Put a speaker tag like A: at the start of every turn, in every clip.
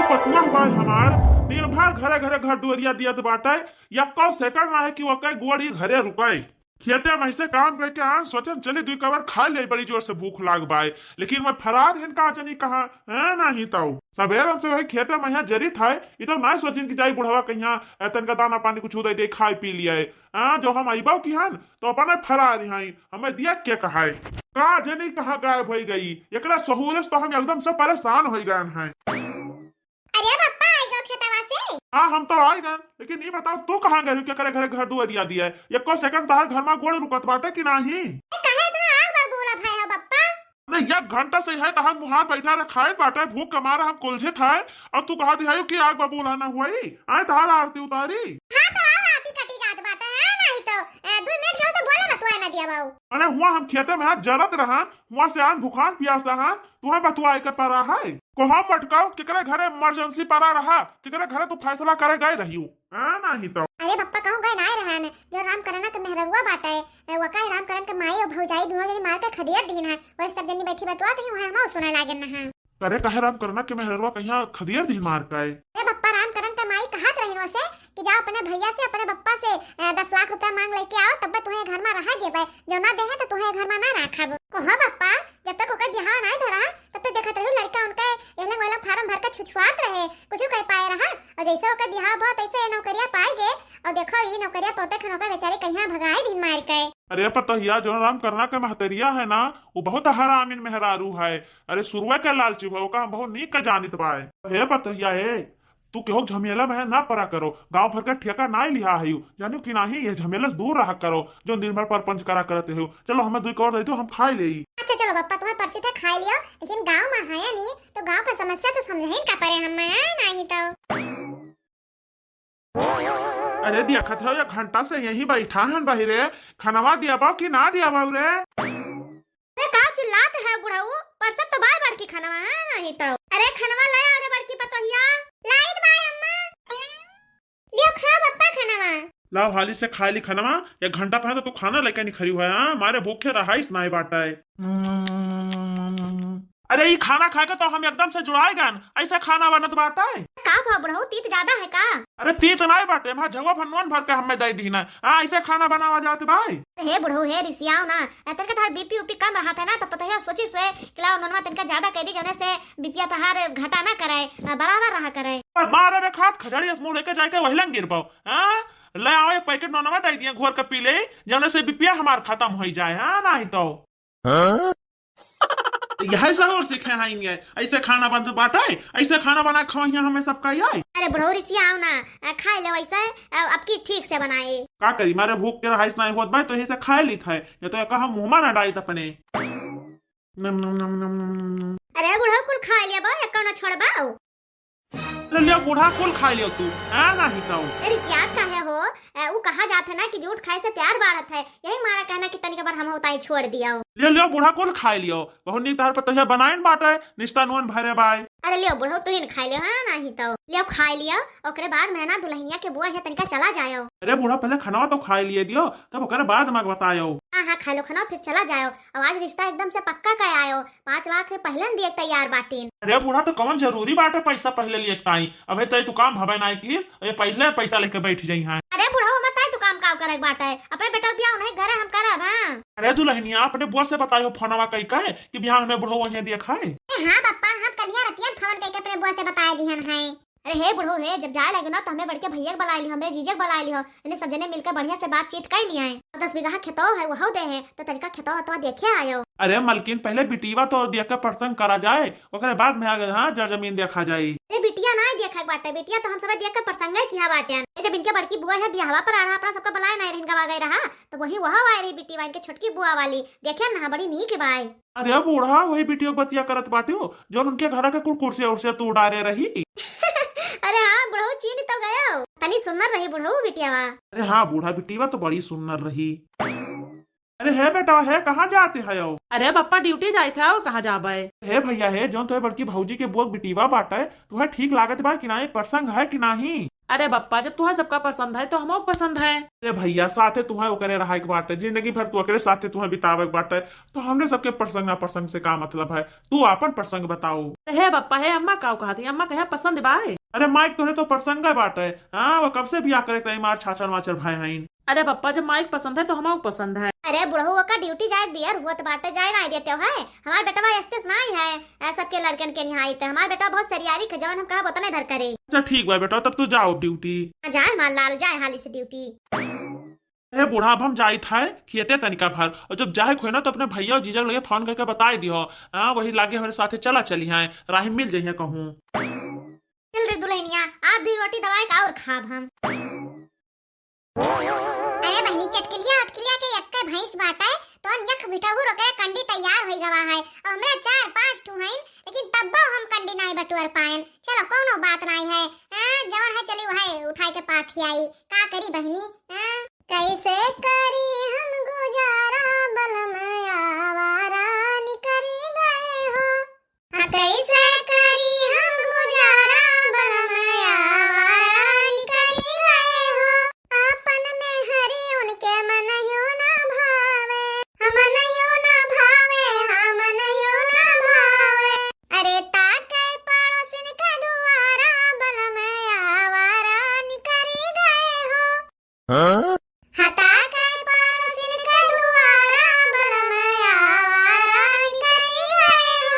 A: पतुआ भाई हमार दिन भर घरे घरे घर दुआरिया दियत बाटे। यक्को सेकंड ना है कि वो कई गोड़ी घरे रुकाई। खेते में से काम करके आ सोचे चले दुई कवर खा ले, बड़ी जोर से भूख लाग बाय। लेकिन मैं फरार हिन का जनी कहा है नहीं तो सवेरे से वही खेते में यहाँ जरी था। इधर मैं सोचिन कि जाई बुढ़वा कहीं तनका दाना पानी कुछ दे दे खाई पी लिया है। जो हम आईबाऊ की हन तो अपन फरार यहाँ हमें दिया क्या कहा है का जनी कहा गायब हो गई। एक सहूलत तो हम एकदम से परेशान हो गए हैं।
B: अरे पापा आई गो खेतवा से।
A: हाँ हम तो आए गए, लेकिन ये बताओ तू कहाँ गए क्या करे घर घर दुआरिया दिया है। एको सेकंड तहार घर में गोड़ रुकत बाटे कि नहीं।
B: कहे इतना आग बा बोला भाई हो पप्पा।
A: नहीं 1 घंटा से है तहार मुहार बैठा रखाए बाटे, भूख कमारा हम कुलझित है और तू कहा दिहायो कि आग बबूला ना हुई आए तहार आरती उतारी।
B: हां तो आरती कटी जात बाटे है नहीं तो 2 मिनट जो से बोले ना तो ना दिया बाऊ।
A: अरे हुआ हम खेते में हाथ जरत रहा, हुआ से आन भूखान प्यासा हां तुहे बतुआए के पारा है को हम मटकाओ केकरे घरे इमरजेंसी पारा रहा केकरे घरे तू फैसला करे गए रहियो नहीं तो।
B: अरे पप्पा कहूं गए ना रहन जो राम करना के मेहरवा बाटे वका राम करन के माई और भौजाई दोनों जनी मार के खदियर दीन है वही सब जनी बैठी बतवा ही वहां हम सुने लागे ना।
A: अरे कहे राम करना के मेहरवा कहीं खदियर दी मार का है।
B: अरे पप्पा राम करन के माई कहत रहिन वसे कि जाओ अपने भैया से अपने पप्पा से 10 लाख रुपया मांग लेके आओ तब तुम्हें घर में रह जेबे, जो ना देहे तो तुम्हें घर में ना रखब। को हां पप्पा जब तक ओकर बिहाव नहीं धरा तब तक देखत रहियो लड़का उनके एलंग वाला फार्म भर के छुछुआत रहे कुछ कह पाए रहा और जैसे ओकर बिहाव बहुत ऐसे नौकरिया पाई गे और देखो ई नौकरिया पोते खनो का बेचारे कहीं भगाए दिन मार के।
A: अरे पतहिया जो राम करना के महतरिया है ना वो बहुत हरामिन मेहरारू है। अरे सुरवा के लालची हो का बहुत नीक का जानित बाय। हे पतहिया हे तू केहो झमेला में ना परा करो, गांव भर का ठेका ना लिया है जानो कि नहीं ये झमेला से दूर रहा करो जो दिन भर परपंच करा करते हो। चलो हमें 2 कौर दे दो हम खाई ले।
B: अच्छा चलो पप्पा तुम्हें पर्ची तो खा लियो, लेकिन गांव में है नहीं तो गांव का समस्या तो समझे का परे हम नहीं तो।
A: अरे देखत हो 1 घंटा से यही बैठा है बहिरे, खानवा दिया बाऊ कि ना दिया बाऊ रे।
B: अरे का चिल्लात है बुढ़ाऊ, परसत तो बाय बड़की खानवा है नहीं तो। अरे खानवा लाया अरे बड़की पतोहिया लाइट बाय अम्मा लियो खा पप्पा खानवा।
A: लाओ हाली से खा ली खानवा। 1 घंटा पहले तो तू खाना लेकर नहीं खरी हुआ है हमारे भूखे रहाइस नहीं बाटा है। अरे ये खाना खाएगा तो हम एकदम से जुड़ाए गन ऐसा खाना बनत बाटा है
B: का भा बुढ़ाऊ तीत ज्यादा है का।
A: अरे तीत नहीं बाटे वहाँ जगह भनवन भर के हमें दे दी ना ऐसे खाना बनावा जाते भाई।
B: हे बुढ़ऊ हे रिसियाओ ना तनका तार बीपी उपी कम रहा था ना तो पता है सोची सोए किलाओ ननवा तनका ज्यादा कह दी जने से बीपी तहार घटा ना कराए बराबर रहा कराए।
A: पर मारे में खात खजड़ी मुंह लेके जाके वही लंग गिर पाओ। ले आओ 1 पैकेट ननवा दे दिए घोर के पी ले जने से बीपी हमार खत्म हो जाए नहीं तो। यही जरूर सीखे हैं ऐसे खाना बन बाटा है ऐसे खाना बना खाओ हमें सबका आई।
B: अरे बुढ़ऊ रिसियाओ ना खाए ले वैसे अब की ठीक से बनाए
A: का करी मारे भूख के रहाइस नहीं होत भाई तो ऐसे खाए ली था ये तो कहा मुंह में ना डाली अपने।
B: अरे बुढ़ऊ कुल खा लिया बा एक ना छोड़बाओ
A: ले लियो बूढ़ा कुल खा लियो तू नहीं तो।
B: अरे याद का है हो वो कहा जाता है ना कि झूठ खाए से प्यार बढ़त है, यही मारा कहना कि तनिक बार हम उताई छोड़ दिया।
A: ले लियो बूढ़ा कुल खा लियो बहुत नीक तार पर बनाइन बाटे निस्ता नून भरे बाय।
B: अरे लियो बुढ़ऊ तू ही खा लियो नहीं तो लियो खा लियो ओकरे बाद महीना दुल्हनिया के बुआ है तनिका चला जायो।
A: अरे बूढ़ा पहले खाना तो खा लिए दियो तब ओकरे बाद मग बतायो।
B: हाँ खा लो खाना फिर चला जाओ। आज रिश्ता एकदम से पक्का का आयो 5 लाख पहले दिए तैयार बाटीन।
A: अरे बूढ़ा तो कौन जरूरी बाटे पैसा पहले लिए ताई अबे तू काम भवे नहीं की पहले पैसा लेके बैठ जाई है।
B: अरे बुढ़ऊ मत तू काम का करे बाटे अपने बेटा बियाह नहीं घरे हम करब। हां
A: अरे दुल्हनिया अपने बुआ से बतायो फोनवा कई कहे कि बियाह में बुढ़ऊ वहीं दिए खाए।
B: हां पापा हम कलिया रतिया फोन करके अपने बुआ से बताए दिहन है। अरे हे बुढ़ऊ हे जब जाए लगे ना तो हमें बड़के भैया बुला ली हमरे जीजक बुला ली हो इन्हें सब जने मिलकर बढ़िया से बातचीत कर लिया है। 10 बीघा खेतो है वह दे है तो तनिका खेतो तो देखे आयो।
A: अरे मलकिन पहले बिटीवा तो देख के प्रसंग करा जाए ओकरे बाद में आगे हाँ जमीन देखा जाए।
B: अरे बिटिया ना देखा बाटे बिटिया तो हम सब देख कर प्रसंग किया बाटे जब इनके बड़की बुआ है बियाहवा पर आ रहा अपना सबका बुलाए नहीं इनका गए रहा तो वही वह आए रही बिटिया इनके छोटकी बुआ वाली देखे ना बड़ी नीक बाई।
A: अरे बूढ़ा वही बिटिया बतिया करत बाटे जो उनके घर के कुल कुर्सी उर्सी तू उड़ारे रही।
B: अरे हाँ बुढ़ऊ चीन तो गया तनी सुनर रही बुढ़ऊ बिटियावा।
A: अरे हाँ बूढ़ा बिटिया तो बड़ी सुंदर रही। अरे है बेटा है कहाँ जाते है?
C: अरे पप्पा ड्यूटी जाए थे और कहाँ जाबे?
A: हे भैया है जो तो बड़की भौजी के बुआ बिटिवा बाटा है तुम्हें ठीक लागत बा कि नहीं प्रसंग है कि नहीं?
C: अरे बप्पा जब तुम्हें सबका पसंद है तो हमको पसंद है।
A: अरे भैया साथे तुम्हें ओकरे रहा के बाटे, जिंदगी भर तू ओकरे साथे तुम्हें बितावे के बाटे, तो हमने सबके प्रसंग ना प्रसंग से का मतलब है? तू अपन प्रसंग बताओ।
C: हे बप्पा हे अम्मा का कहा थी, अम्मा कहे पसंद बाय।
A: अरे माइक तोरे तो प्रसंग बाटे। हाँ वो कब से बियाह करे तई मार छाछर माचर भाई हईन।
C: अरे बप्पा जब माइक पसंद है तो हमको पसंद है।
B: अरे बुढ़ऊ का ड्यूटी जाए दियर हुआ तो बाटे जाए ना देते हो है। हमार बेटवा एस्तेस नहीं है सबके लड़कन के यहाँ आते। हमार बेटा बहुत सरियारी के जवन हम कहा उतना इधर करे।
A: अच्छा ठीक बा बेटा, तब तू जाओ ड्यूटी।
B: जाए माल लाल जाए हाली से ड्यूटी।
A: अरे बूढ़ा अब हम जाई था खियते तनिका भर, और जब जाए खोए ना तो अपने भैया और जीजा लगे फोन करके बताई दियो। हाँ वही लागे हमारे साथे चला चली है, राही मिल जाइए कहूँ।
B: चल रे दुल्हनिया आप दी रोटी दवाई का और खाब हम। अरे बहनी चटकिलिया अटकिलिया के एक भैंस बाटा है तो यख बिठाहु रोके कंडी तैयार होई गवा है और हमरा 4-5 ठू हैं, लेकिन तब्बो हम कंडी नहीं बटुर पाएन। चलो कोनो बात नहीं है, जवन है चली वह उठाई के पाथी आई का करी बहनी। कैसे करी हम गुजारा बलमया वारा निकरी गए हो। कैसे करी हम गुजारा बलमया वारा निकरी गए हो। आपन में हरी उनके मन यो ना भावे, मन यो ना भावे, मन यो ना भावे। अरे ताके पड़ोसिन का दुआरा बलमया वारा निकरी गए हो। हता के पड़ोसिन का दुआरा बलमया वारा निकरी गए हो।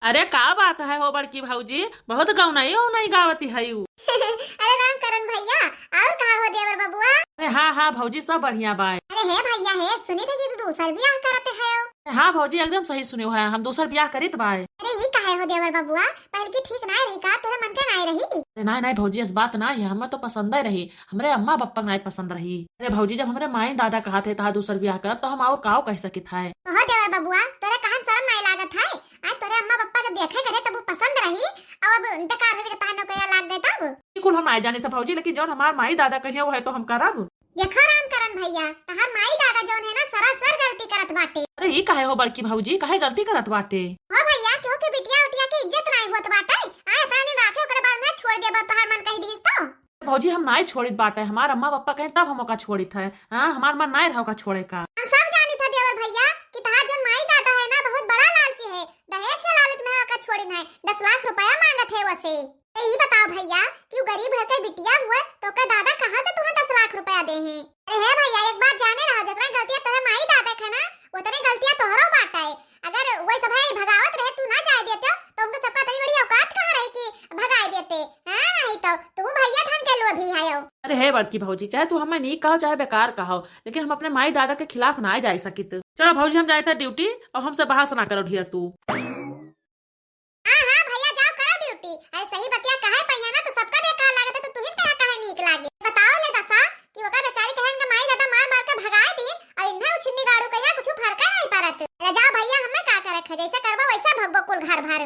C: अरे का बात है हो बड़की भाऊजी, बहुत गौनाई हो नहीं गावती है यू।
B: अरे राम करण भैया और कहा हो देवर बबुआ।
C: अरे हाँ हाँ भाऊजी सब बढ़िया बाय।
B: अरे हे भैया हे सुनी थे कि तू दूसर ब्याह करते है।
C: हाँ भाऊजी एकदम सही सुने हुआ है, हम दूसर ब्याह करित बाय।
B: अरे ये कहे हो देवर बबुआ पहले की ठीक नहीं रही का, तेरे मन के नहीं रही।
C: अरे नहीं नहीं भाऊजी इस बात ना है, हमें तो पसंद ही रही, हमारे अम्मा पप्पा नहीं पसंद रही। अरे भाऊजी जब हमारे माई दादा कहा थे तहा दूसर ब्याह कर तो हम और काव कह सकित है।
B: हो देवर बबुआ तोरे कहन शर्म नहीं लागत है। आज तोरे अम्मा पप्पा जब देखे करे तब वो पसंद रही और अब बेकार हो गई तहां नौकरिया लाग दे तब।
C: बिल्कुल हम आए जाने थे भाऊजी, लेकिन जो हमारे माई दादा कहिए वो है तो हम करब।
B: देखो राम करण भैया तहार माई दादा जोन है ना सरासर गलती करत बाटे।
C: अरे ये काहे हो बड़की भाऊजी, काहे गलती करत बाटे।
B: हो भैया क्यों के बिटिया उटिया की इज्जत नहीं होत बाटे। आए ताने राखे ओकरे बाद में छोड़ देबा तोहार मन कहि दिस तो।
C: भाऊजी हम नहीं छोड़ित बाटे, हमारे अम्मा पापा कहे तब हम ओका छोड़ित है। हाँ हमार मन नहीं रहा ओका छोड़े का।
B: हम सब जानी था देवर भैया कि तहार जो माई दादा है ना बहुत बड़ा लालची है। दहेज के लालच में ओका छोड़िन है, 10 लाख रुपया मांगत है वसे। तो ये बताओ भैया कि गरीब घर के बिटिया हुआ तो का दादा कहां से तुम्हें 10 लाख रुपया दे हैं। अरे हे भैया एक बात जाने रहा जितना गलतियां तेरे माई दादा के ना उतनी गलतियां तोहरो बाटा है। अगर वही सब है भगावत रहे तू ना जाए देते तो उनको सबका इतनी बड़ी औकात कहां रही कि भगाए देते। हां नहीं तो तू भैया ढंग के लो भी है।
C: अरे हे बड़की भाऊजी चाहे तू हमें नहीं कहो चाहे बेकार कहो, लेकिन हम अपने माई दादा के खिलाफ ना जा सकित। चलो भाऊजी हम जाए थे ड्यूटी और हमसे बहस ना करो ढेर तू।
B: हां हां भैया जाओ करो ड्यूटी। अरे सही बतिया कहे पहिया ना तो सबका बेकार लागत है तो तुहिन क्या कहे नीक लागे। बताओ ले दसा कि ओका बेचारी कहेन के माई दादा मार मार के भगाए दी और इन्हें उछिन्नी गाड़ू कहिया कुछ फरक नहीं पड़त। अरे जाओ भैया हमें का करे जैसे करबो वैसा भगबो कुल घर भर।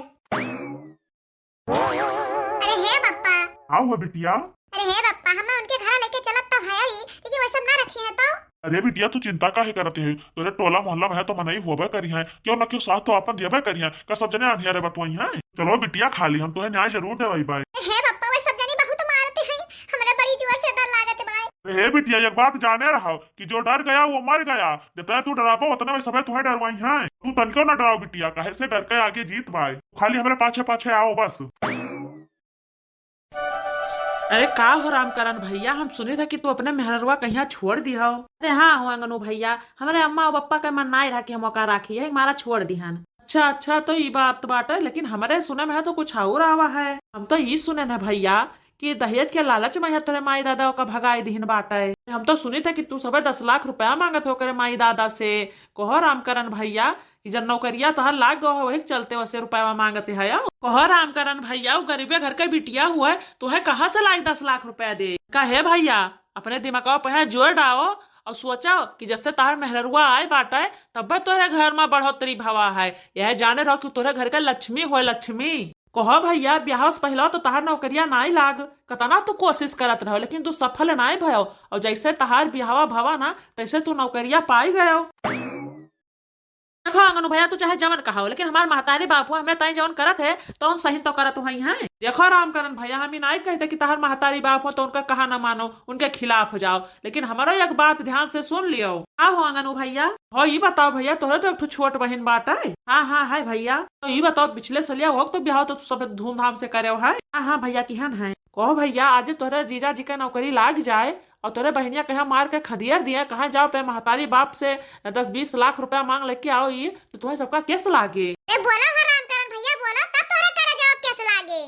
B: अरे हे बप्पा
A: आओ हो बिटिया।
B: अरे हे बप्पा हमें उनके घर लेके चलत तो है ही, लेकिन वैसा ना रखी है तो।
A: अरे बिटिया तू चिंता काहे करते है? तोरे टोला मोहल्ला में है तो मनई होबे करी है, क्यों ना क्यों साथ तो अपन देबे करी है। का सब जने अनिया रे बतवई है। चलो बिटिया खा ली, हम तो न्याय जरूर देवई बाय।
B: हे बप्पा वे सब जने बहुत मारते हैं, हमरा बड़ी जोर से डर लागत बाय।
A: हे बिटिया एक बात जाने रहो कि जो डर गया वो मर गया। जितना तू डराबो उतना में सब तुम्हें डरवाई है। तू तनिको ना डराओ बिटिया, काहे से डर के आगे जीत बाय। खाली हमारे पाछे पाछे आओ बस।
C: अरे का हो राम करण भैया, हम सुने थे कि तू अपने मेहरवा कहीं छोड़ दी हो। अरे हाँ हो अंगनू भैया, हमारे अम्मा और पप्पा का मन नहीं रहा कि हम ओका राखी है, हमारा छोड़ दिहन। अच्छा अच्छा तो ये बात है, लेकिन हमारे सुने में है तो कुछ और आवा है। हम तो ये सुने न भैया कि दहेज के लालच में है तेरे माई दादा का भगाई दिहन बाटे। हम तो सुनी थे कि तू सब 10 लाख रुपया मांगत हो करे माई दादा से। कहो राम करण भैया कि जब नौकरिया तोहर लाग गो वही चलते वैसे रुपया मांगते है। कहो राम करण भैया वो गरीबे घर के बिटिया हुआ तुहे कहाँ से लाग 10 लाख रुपया दे। कहे भैया अपने दिमाग पे जोर डाओ और सोचो कि जब से तार मेहरुआ आए बाटे तब तोरे घर में बढ़ोतरी भवा है। यह जाने रहो कि तोरे घर का लक्ष्मी हो लक्ष्मी। कहो भैया ब्याह से पहला तो तहार नौकरिया नहीं लाग, कतना तू कोशिश करत रहो लेकिन तू सफल नहीं भयो, और जैसे तहार ब्याह भवा ना तैसे तू नौकरिया पाई गयो। देखो अंगनू भैया तू चाहे जवन कहा हो, लेकिन हमार महतारी बापू हमें ताई जवन करत है तो सही तो करत वही है। देखो रामकरण भैया, हम ही नहीं कहते कि तहार महतारी बाप हो तो उनका कहा ना मानो, उनके खिलाफ जाओ, लेकिन हमारा एक बात ध्यान से सुन लियो। क्या हो अंगनू भैया? हो ये बताओ भैया, तोहरे तो एक छोट बहन बात है। हाँ हाँ है भैया। तो ये बताओ पिछले सलिया हो तो ब्याह तो सब धूमधाम से करे है। हाँ हाँ भैया किहन है। कहो भैया आज तोहरे जीजा जी का नौकरी लाग जाए और तोरे बहनिया कहा मार के खदियर दिया, कहा जाओ पे महतारी बाप से 10-20 लाख रुपया मांग लेके आओ, ये तो तुम्हें सबका केस लागे।
B: बोलो रामकरण भैया बोलो, तब तोहरा करे जवाब कैसे लागे?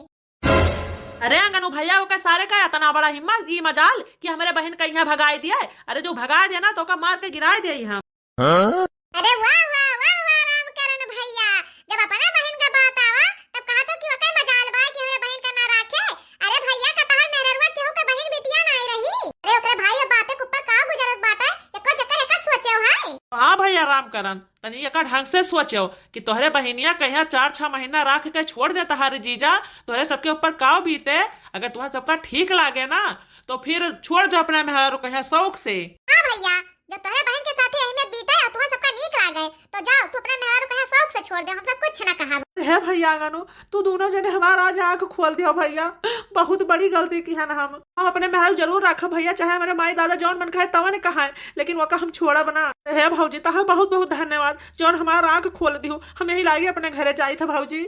C: अरे अंगनू भैया वो का सारे का इतना बड़ा हिम्मत ये मजाल कि हमारे बहन का यहाँ भगाई दिया है। अरे जो भगा दिया ना तो का मार के गिरा दिया यहाँ।
B: अरे वाह वाह वाह वाह रामकरण भैया, जब अपना बहन का बात आवा तब कहा तो कि ओके मजाल बा कि हमारे बहन का ना राखे। अरे भैया का तहर मेहरवा केहू के बहन बिटिया ना आई रही। अरे ओकरे भाई और बापे के ऊपर का गुजरत बाटे, एको चक्कर एका सोचे है।
C: हाँ भैया रामकरण, तनी एक ढंग से सोचो कि तोहरे बहनिया कहीं 4-6 महीना रख के छोड़ दे तहारे जीजा, तोहरे सबके ऊपर काव बीते। अगर तुम्हें सबका ठीक लागे ना तो फिर छोड़ दो अपने मेहर कहीं शौक से।
B: हाँ भैया, जब तोहरे बहन के साथे एही में बीते और तुम्हें सबका नीक लागे तो जाओ तू अपने मेहर कहीं शौक से छोड़ दे, हम सब कुछ ना कहा।
C: है भैया गनु, तू दोनों जने हमारा आज आंख खोल दिया भैया, बहुत बड़ी गलती की है ना। हम अपने महल जरूर रखा भैया, चाहे हमारे माई दादा जौन मन खाए तवन कहा है, लेकिन वो का हम छोड़ा बना है। भाजी तहा बहुत बहुत धन्यवाद जौन हमारा आंख खोल दियो, हम यही लागे अपने घरे जाई था भाजी।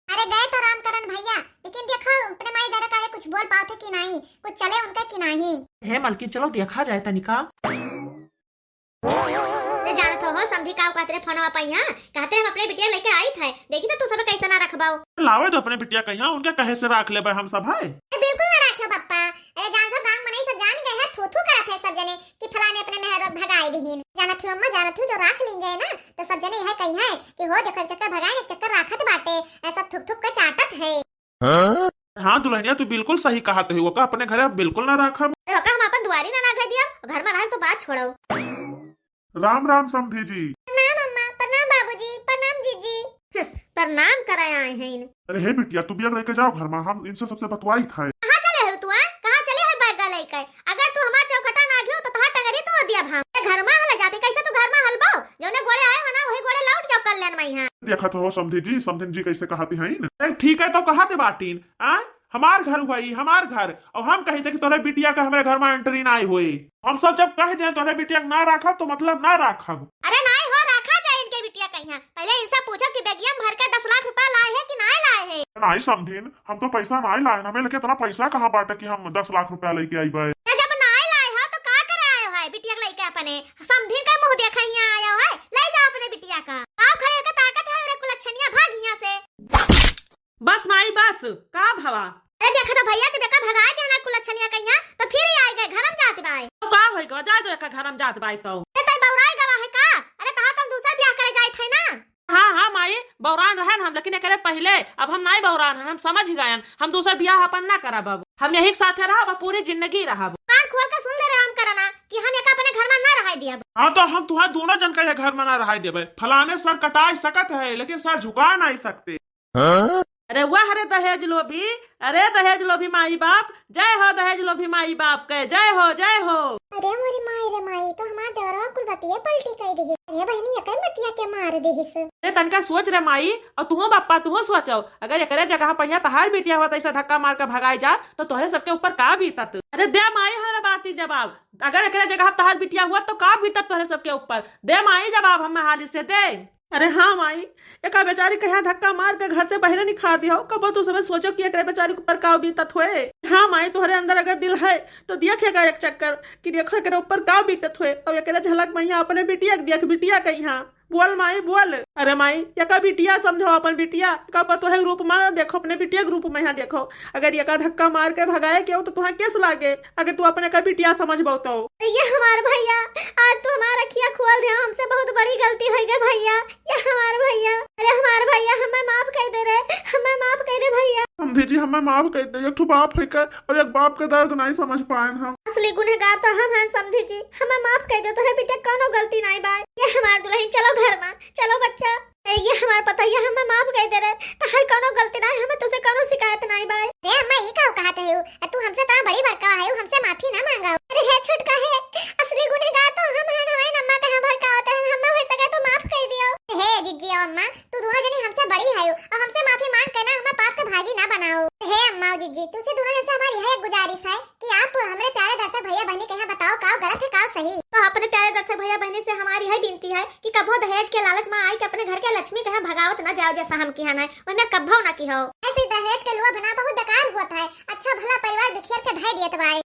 B: अरे गए तो रामकरण भैया, लेकिन देखो अपने माई दादा का कुछ बोल पाते कि नहीं, कुछ चले उनका कि नहीं।
C: है मलकिन चलो देखा जाए तनिका।
B: जानत हो समझी का कहते रे फोनवा पे यहां कहते हम अपने बिटिया लेके आई थे, देखी तो तू सब कैसे ना रखबाओ।
A: लावे तो अपने बिटिया कहिया, उनके कहे से रख ले हम सब है।
B: बिल्कुल ना रखो पप्पा। अरे जान सब गांव मने सब जान गए हैं, थू-थू करत है सब जने कि फलाने अपने मेहर भगाई दीहिन। जानत हो अम्मा, जानत हो जो राख लिन जाए ना तो सब जने यह कही है कि हो देखो चक्कर भगाए चक्कर राखत बाटे, ऐसा थुक-थुक के चाटत है।
A: हाँ दुल्हनिया तू बिल्कुल सही कहा तो वो का अपने घरे बिल्कुल ना रखब।
B: तो का हम अपन दुआरी ना घर दिया, घर में रह तो बात छोड़ो।
A: राम राम समधी जी।
B: प्रणाम अम्मा, प्रणाम बाबूजी, प्रणाम जीजी। प्रणाम कराए आए हैं इन।
A: अरे हे बिटिया तू बिया लेके जाओ घर में, हम इनसे सबसे बतवाई था।
B: कहां चले हो तू? कहां चले है बैग लेके? अगर तू हमार चौखटा ना घियो तो तहार टंगरी तो दिया भाम। घर में हल जाते कैसे तू घर में हलबाओ, जोने गोड़े आए हो ना वही गोड़े लौट जाओ कल्याण में यहां।
A: देखा तो समधी जी, समधी जी कैसे कहाती हैं। ठीक है तो कहाते बाटीन आ हमार घर हुआ हमार घर, और हम कही थे कि तोहरे बिटिया का हमारे घर में एंट्री ना हुई। हम सब जब कह दे तोहरे बिटिया ना रखब तो मतलब ना रखब।
B: अरे नहीं हो रखा जाए इनके बिटिया कहिया, पहले इनसे पूछो कि बेगिया भर के 10 लाख रुपया लाए है कि नहीं लाए है।
A: नहीं समझीन, हम तो पैसा नहीं लाए, हमें लेके इतना पैसा कहाँ बाटे कि हम 10 लाख रुपया लेके आई बाय।
B: जब नहीं लाए हो तो का करे आयो है बिटिया लेके अपने? समझीन का मुंह देखा यहां आयो है, ले जा अपने बिटिया का। आओ खड़े के ताकत है रे कुलच्छनिया, भाग यहां से।
C: बस माई बस का भवा।
B: अरे देखा तो भैया तू देखा भगाए थे ना कुलच्छनिया कहिया तो फिर ही आई गए घर में जात बाय।
C: तो का होइगा, जा दो एक घर में जात बाई तो।
B: अरे तई बौराई गवा है का? अरे तहां तुम दूसरा ब्याह करे जाई थे ना।
C: हाँ हाँ माई बौरान रहन हम, लेकिन एकरे पहले अब हम नहीं बौरान हम समझ गए, हम दूसरा ब्याह अपन ना करब, अब हम यही साथे रहब पूरी जिंदगी रहब।
B: कान खोल के सुन ले राम करना कि हम एक अपने घर में ना रह दिया।
A: हाँ तो हम तुम्हारे दोनों जन का घर में ना रहा देवे। फलाने सर कटा सकत है लेकिन सर झुका नहीं सकते।
C: अरे वाह रे दहेज लोभी, अरे दहेज लोभी माई बाप, जय हो दहेज लोभी माई बाप के, जय हो जय हो।
B: अरे मोरी माई रे माई तो हमार देवरवा कुल बतिया पलटी कर दी। अरे बहनी एक मतिया के मार देहिस।
C: अरे तनका सोच रे माई, और तू बापा तू सोचो अगर एकरे जगह पहिया तहार बिटिया होता ऐसा धक्का मार के भगाई जा तो तोहरे सबके ऊपर का बीतत। अरे दे माई हमारा बाती जवाब, अगर एकरे जगह तहार बिटिया हुआ तो का बीतत तोहरे सबके ऊपर, दे माई जवाब हम हाली से दे। अरे हाँ माई, एक बेचारी कहीं धक्का मार के घर से बहरे निखार दिया हो, कब तू सब सोचो कि एक बेचारी के ऊपर का बीतत हुए। हाँ माई तुम्हारे अंदर अगर दिल है तो देखिएगा एक चक्कर कि देखो एक ऊपर का बीतत हुए, और एक झलक मैया अपने बिटिया के देख, बिटिया कहीं बोल माई बोल। अरे माई यका बिटिया समझो अपन बिटिया का पतो है रूप में देखो, अपने बिटिया के रूप में यहाँ देखो, अगर यका धक्का मार के भगाए के हो तो तुम्हें केस लागे, अगर तू अपने का बिटिया समझबो तो।
B: ये हमार भैया आज तू हमारा खिया खोल दे, हमसे बहुत बड़ी गलती हो गई भैया, ये हमार भैया। अरे हमार भैया हमें माफ कर दे रे, हमें माफ कर दे भैया।
A: समझी जी हमें माफ कर दे, एक तो बाप है का और एक बाप का दर्द नहीं समझ पाए हम।
B: असली गुनहगार तो हम हैं समझी जी, हमें माफ कर दो, तोहरे बेटा कोनो गलती नहीं बाय। ये हमार दुल्हन चलो घर में, चलो बच्चा। अरे ये हमार पता ये हमें माफ कर दे रहे तो हर कोनो गलती ना हमें तुझसे कोनो शिकायत नहीं बाय। अरे अम्मा ये का कहते हो तू हमसे तो बड़ी बड़का है हमसे माफी ना मांगा। अरे है छुटका है असली गुनहगार तो हम हैं ना अम्मा कहां भड़का होते हैं हम हो सके तो माफ कर दियो। हे जिज्जी और अम्मा तू दोनों जनी हमसे बड़ी है और हमसे माफी मांग के ना हमें पाप के भागी ना बनाओ। हे अम्मा और जिज्जी तुझसे दोनों जैसे हमारी यह गुजारिश है कि आप हमारे प्यारे दर्शक भैया बहनी के यहाँ बताओ का गलत है का सही। तो अपने प्यारे दर्शक भैया बहनी से हमारी यह विनती है कि कभो दहेज के लालच में आई कि अपने घर के लक्ष्मी के यहाँ भगावत न जाओ जैसा हम किया है वरना कभो ना की हो। ऐसे दहेज के लोभ ना बहुत बेकार हुआ था अच्छा भला परिवार बिखेर के ढाई दिए तबाई।